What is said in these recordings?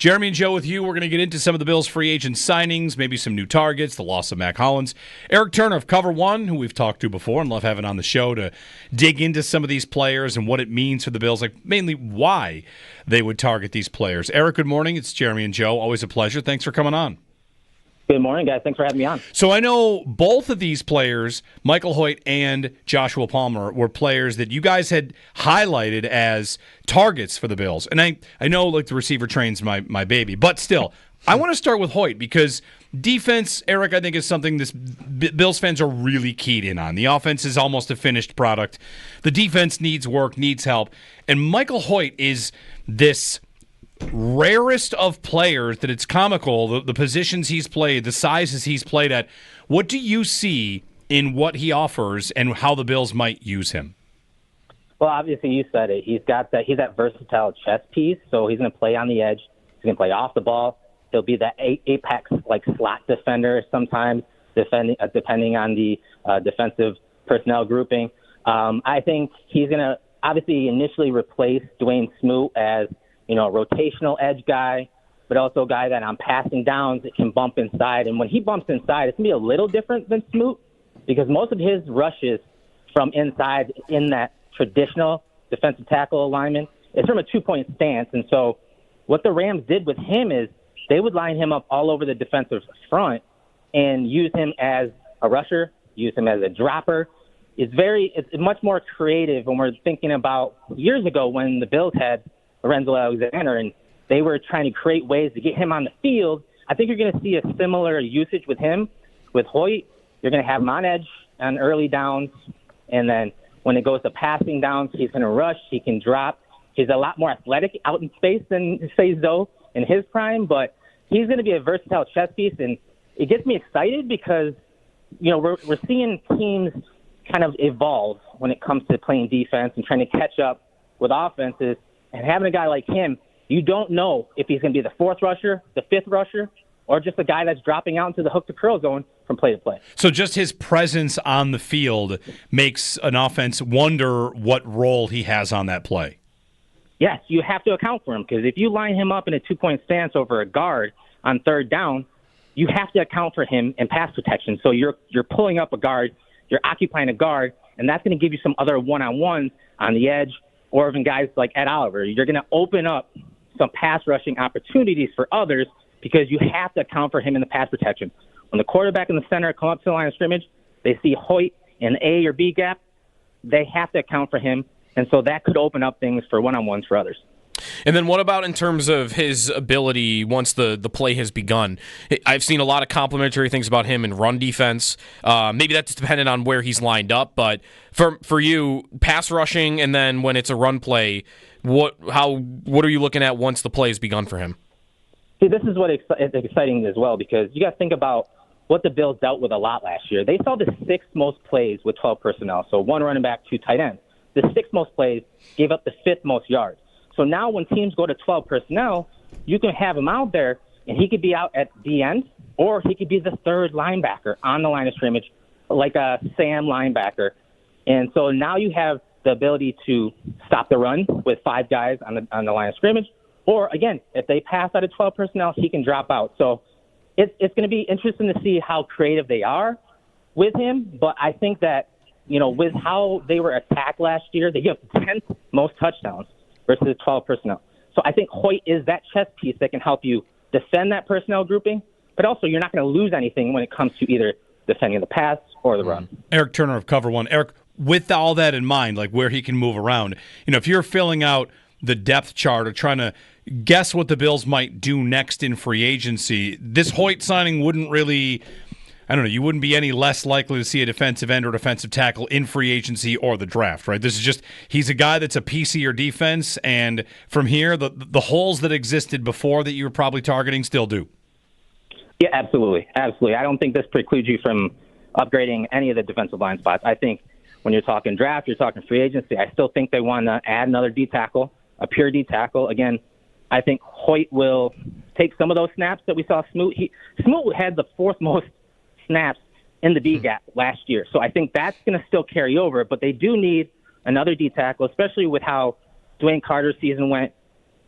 Jeremy and Joe with you. We're going to get into some of the Bills' free agent signings, maybe some new targets, the loss of Mac Hollins. Erik Turner of Cover One, who we've talked to before and love having on the show to dig into some of these players and what it means for the Bills, like mainly why they would target these players. Erik, good morning. It's Jeremy and Joe. Always a pleasure. Thanks for coming on. Good morning, guys. Thanks for having me on. So I know both of these players, Michael Hoecht and Joshua Palmer, were players that you guys had highlighted as targets for the Bills. And I know like the receiver train's my baby, but still, I want to start with Hoecht because defense, Erik, I think is something this Bills fans are really keyed in on. The offense is almost a finished product. The defense needs work, needs help. And Michael Hoecht is this rarest of players that it's comical, the positions he's played, the sizes he's played at. What do you see in what he offers and how the Bills might use him? Well, obviously you said it. He's that versatile chess piece, so he's going to play on the edge. He's going to play off the ball. He'll be that apex like slot defender sometimes, depending on the defensive personnel grouping. I think he's going to obviously initially replace Dwayne Smoot as a rotational edge guy, but also a guy that on passing downs it can bump inside. And when he bumps inside, it's going to be a little different than Smoot because most of his rushes from inside in that traditional defensive tackle alignment is from a two-point stance. And so what the Rams did with him is they would line him up all over the defensive front and use him as a rusher, use him as a dropper. It's much more creative when we're thinking about years ago when the Bills had Lorenzo Alexander, and they were trying to create ways to get him on the field. I think you're going to see a similar usage with him. With Hoecht, you're going to have him on edge on early downs, and then when it goes to passing downs, he's going to rush, he can drop. He's a lot more athletic out in space than, say, Zoe in his prime, but he's going to be a versatile chess piece, and it gets me excited because, we're seeing teams kind of evolve when it comes to playing defense and trying to catch up with offenses. And having a guy like him, you don't know if he's going to be the fourth rusher, the fifth rusher, or just a guy that's dropping out into the hook to curl zone from play to play. So just his presence on the field makes an offense wonder what role he has on that play. Yes, you have to account for him because if you line him up in a two-point stance over a guard on third down, you have to account for him in pass protection. So you're pulling up a guard, you're occupying a guard, and that's going to give you some other one-on-ones on the edge, or even guys like Ed Oliver. You're going to open up some pass rushing opportunities for others because you have to account for him in the pass protection. When the quarterback and the center come up to the line of scrimmage, they see Hoecht in the A or B gap, they have to account for him, and so that could open up things for one-on-ones for others. And then what about in terms of his ability once the play has begun? I've seen a lot of complimentary things about him in run defense. Maybe that's dependent on where he's lined up, but for you, pass rushing and then when it's a run play, what are you looking at once the play has begun for him? See, this is what is exciting as well because you got to think about what the Bills dealt with a lot last year. They saw the sixth most plays with 12 personnel, so one running back, two tight ends. The sixth most plays gave up the fifth most yards. So now when teams go to 12 personnel, you can have him out there, and he could be out at the end, or he could be the third linebacker on the line of scrimmage, like a Sam linebacker. And so now you have the ability to stop the run with five guys on the line of scrimmage, or, again, if they pass out of 12 personnel, he can drop out. So it's going to be interesting to see how creative they are with him, but I think that, with how they were attacked last year, they gave 10th most touchdowns versus 12 personnel. So I think Hoecht is that chess piece that can help you defend that personnel grouping, but also you're not going to lose anything when it comes to either defending the pass or the run. Erik Turner of Cover One. Erik, with all that in mind, like where he can move around, if you're filling out the depth chart or trying to guess what the Bills might do next in free agency, this Hoecht signing wouldn't really, you wouldn't be any less likely to see a defensive end or defensive tackle in free agency or the draft, right? This is just, he's a guy that's a piece of your defense, and from here, the holes that existed before that you were probably targeting still do. Yeah, absolutely. Absolutely. I don't think this precludes you from upgrading any of the defensive line spots. I think when you're talking draft, you're talking free agency, I still think they want to add another D tackle, a pure D tackle. Again, I think Hoecht will take some of those snaps that we saw Smoot. Smoot had the fourth most snaps in the B gap last year. So I think that's going to still carry over, but they do need another D tackle, especially with how Dwayne Carter's season went.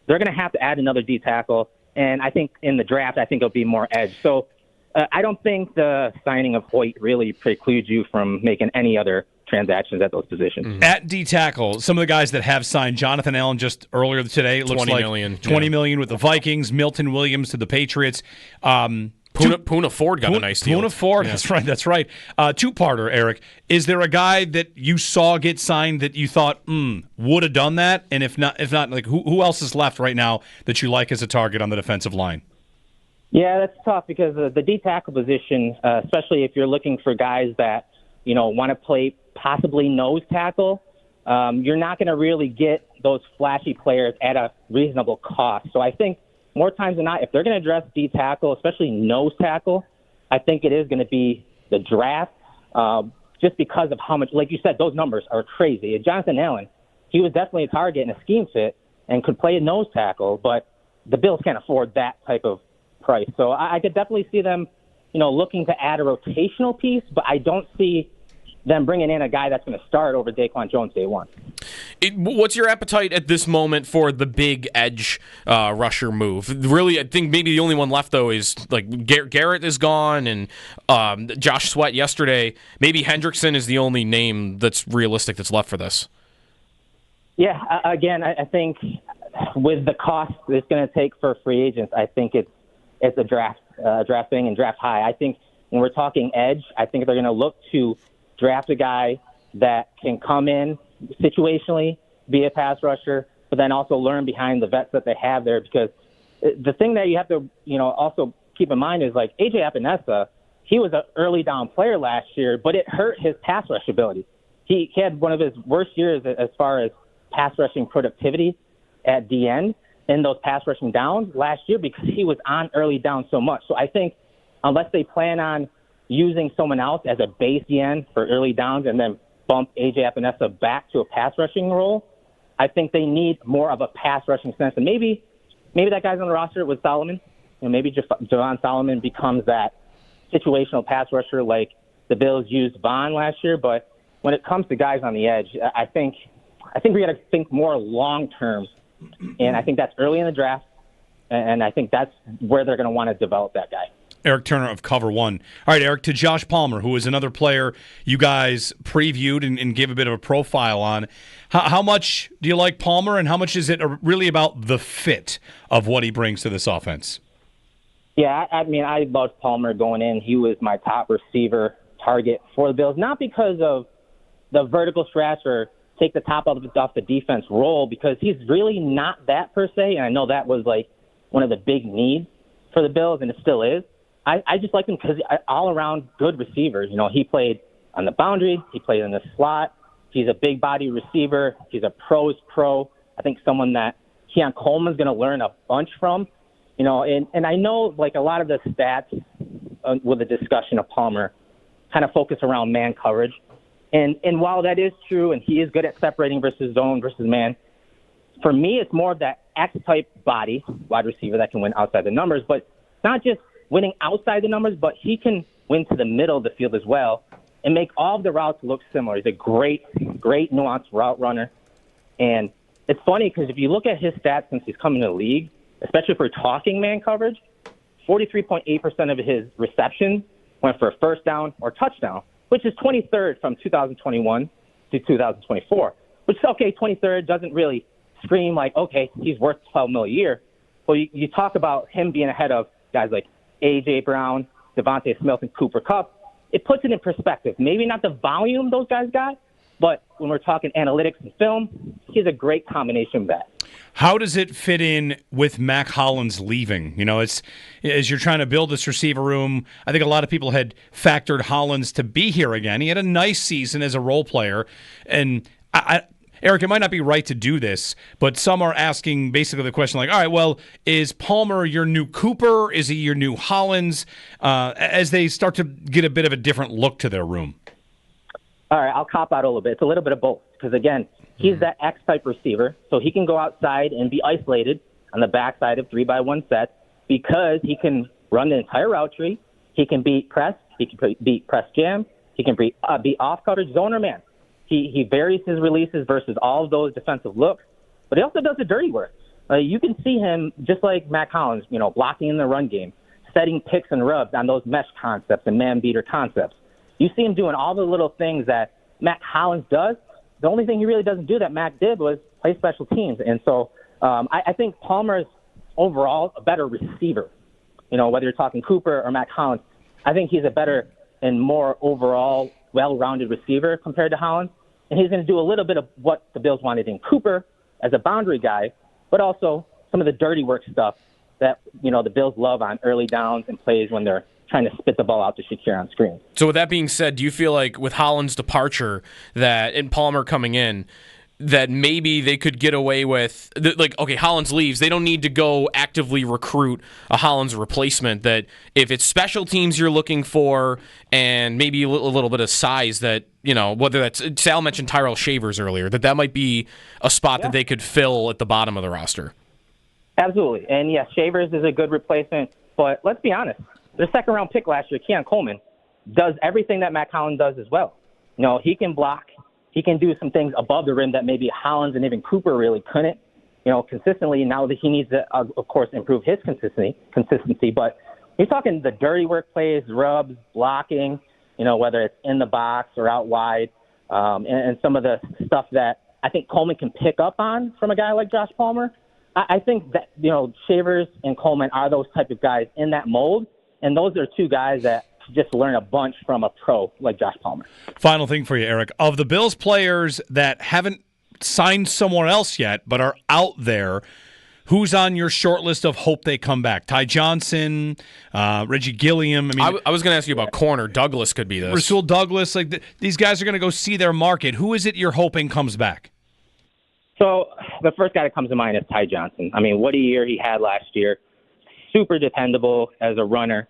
They're going to have to add another D tackle. And I think in the draft, I think it'll be more edge. So I don't think the signing of Hoecht really precludes you from making any other transactions at those positions. Mm-hmm. At D tackle, some of the guys that have signed, Jonathan Allen just earlier today, it looks like $20 million with the Vikings, Milton Williams to the Patriots. Poona Ford got a nice deal. Poona Ford, yeah. That's right. Two-parter, Eric. Is there a guy that you saw get signed that you thought, would have done that? And if not, like who else is left right now that you like as a target on the defensive line? Yeah, that's tough because the D tackle position, especially if you're looking for guys that want to play possibly nose tackle, you're not going to really get those flashy players at a reasonable cost. So I think more times than not, if they're going to address D tackle, especially nose tackle, I think it is going to be the draft, just because of how much, like you said, those numbers are crazy. Jonathan Allen, he was definitely a target in a scheme fit and could play a nose tackle, but the Bills can't afford that type of price. So I could definitely see them, looking to add a rotational piece, but I don't see them bringing in a guy that's going to start over Daquan Jones day one. What's your appetite at this moment for the big edge rusher move? Really, I think maybe the only one left, though, is like Garrett is gone, and Josh Sweat yesterday. Maybe Hendrickson is the only name that's realistic that's left for this. Yeah, again, I think with the cost it's going to take for free agents, I think it's a draft thing and draft high. I think when we're talking edge, I think they're going to look to draft a guy that can come in situationally, be a pass rusher, but then also learn behind the vets that they have there. Because the thing that you have to, also keep in mind is like A.J. Epinesa, he was an early down player last year, but it hurt his pass rush ability. He had one of his worst years as far as pass rushing productivity at the end in those pass rushing downs last year because he was on early down so much. So I think unless they plan on using someone else as a base end for early downs and then bump A.J. Epinesa back to a pass rushing role, I think they need more of a pass rushing sense. And maybe that guy's on the roster with Solomon. Maybe Javon Solomon becomes that situational pass rusher like the Bills used Vaughn last year. But when it comes to guys on the edge, I think we got to think more long term. And I think that's early in the draft. And I think that's where they're going to want to develop that guy. Erik Turner of Cover One. All right, Eric, to Josh Palmer, who is another player you guys previewed and gave a bit of a profile on. How much do you like Palmer, and how much is it really about the fit of what he brings to this offense? Yeah, I mean, I loved Palmer going in. He was my top receiver target for the Bills, not because of the vertical stretch or take the top off the defense role, because he's really not that per se, and I know that was like one of the big needs for the Bills, and it still is. I just like him because all-around good receiver. He played on the boundary. He played in the slot. He's a big-body receiver. He's a pro's pro. I think someone that Keon Coleman's going to learn a bunch from. And I know, like, a lot of the stats with the discussion of Palmer kind of focus around man coverage. And while that is true, and he is good at separating versus zone versus man, for me it's more of that X-type body, wide receiver that can win outside the numbers, but not just winning outside the numbers, but he can win to the middle of the field as well and make all of the routes look similar. He's a great nuanced route runner. And it's funny because if you look at his stats since he's come into the league, especially if we're talking man coverage, 43.8% of his receptions went for a first down or touchdown, which is 23rd from 2021 to 2024, which is okay. 23rd doesn't really scream like, okay, he's worth $12 million a year. Well, you talk about him being ahead of guys like A.J. Brown, Devontae Smith, and Cooper Kupp. It puts it in perspective. Maybe not the volume those guys got, but when we're talking analytics and film, he's a great combination bet. How does it fit in with Mac Hollins leaving? It's as you're trying to build this receiver room, I think a lot of people had factored Hollins to be here again. He had a nice season as a role player, and Eric, it might not be right to do this, but some are asking basically the question like, all right, well, is Palmer your new Cooper? Is he your new Hollins? As they start to get a bit of a different look to their room. All right, I'll cop out a little bit. It's a little bit of both because, again, he's that X-type receiver, so he can go outside and be isolated on the backside of 3-by-1 sets because he can run the entire route tree. He can beat press. He can beat press jam. He can beat off-coverage zone or man. He varies his releases versus all of those defensive looks, but he also does the dirty work. You can see him, just like Matt Collins, blocking in the run game, setting picks and rubs on those mesh concepts and man-beater concepts. You see him doing all the little things that Matt Collins does. The only thing he really doesn't do that Matt did was play special teams. And so I think Palmer is overall a better receiver. Whether you're talking Cooper or Matt Collins, I think he's a better and more overall well-rounded receiver compared to Hollins. And he's going to do a little bit of what the Bills wanted in Cooper as a boundary guy, but also some of the dirty work stuff that, the Bills love on early downs and plays when they're trying to spit the ball out to Shakir on screen. So with that being said, do you feel like with Hollins' departure and Palmer coming in, that maybe they could get away with, okay, Hollins leaves, they don't need to go actively recruit a Hollins replacement, that if it's special teams you're looking for and maybe a little bit of size, that, whether that's, Sal mentioned Tyrell Shavers earlier, that might be a spot that they could fill at the bottom of the roster? Absolutely. And yes, Shavers is a good replacement, but let's be honest, their second-round pick last year, Keon Coleman, does everything that Matt Collins does as well. He can block. He can do some things above the rim that maybe Hollins and even Cooper really couldn't, consistently. Now that he needs to, of course, improve his consistency. But you're talking the dirty work plays, rubs, blocking, whether it's in the box or out wide, and some of the stuff that I think Coleman can pick up on from a guy like Josh Palmer. I think that, Shavers and Coleman are those type of guys in that mold, and those are two guys that just learn a bunch from a pro like Josh Palmer. Final thing for you, Eric. Of the Bills players that haven't signed somewhere else yet but are out there, who's on your short list of hope they come back? Ty Johnson, Reggie Gilliam. I was going to ask you about corner. Douglas could be this. Rasul Douglas. These guys are going to go see their market. Who is it you're hoping comes back? So the first guy that comes to mind is Ty Johnson. What a year he had last year. Super dependable as a runner.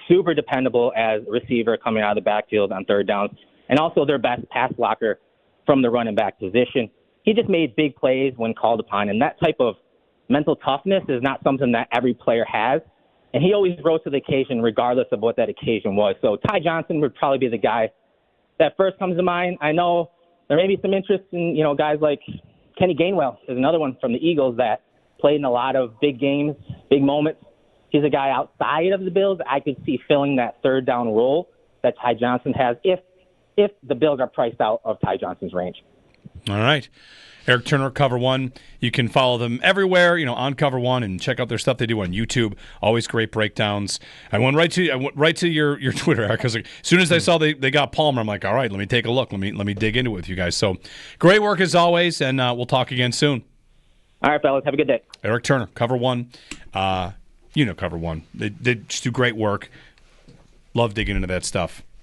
Super dependable as a receiver coming out of the backfield on third downs, and also their best pass blocker from the running back position. He just made big plays when called upon, and that type of mental toughness is not something that every player has, and he always rose to the occasion regardless of what that occasion was. So Ty Johnson would probably be the guy that first comes to mind. I know there may be some interest in, guys like Kenny Gainwell is another one from the Eagles that played in a lot of big games, big moments. He's a guy outside of the Bills I could see filling that third down role that Ty Johnson has if the Bills are priced out of Ty Johnson's range. All right. Erik Turner, Cover One. You can follow them everywhere, on Cover One, and check out their stuff they do on YouTube. Always great breakdowns. I went right to your Twitter, Eric, because as soon as I saw they got Palmer, I'm like, all right, let me take a look. Let me dig into it with you guys. So great work as always, and we'll talk again soon. All right, fellas. Have a good day. Erik Turner, Cover One. Cover One. They just do great work. Love digging into that stuff.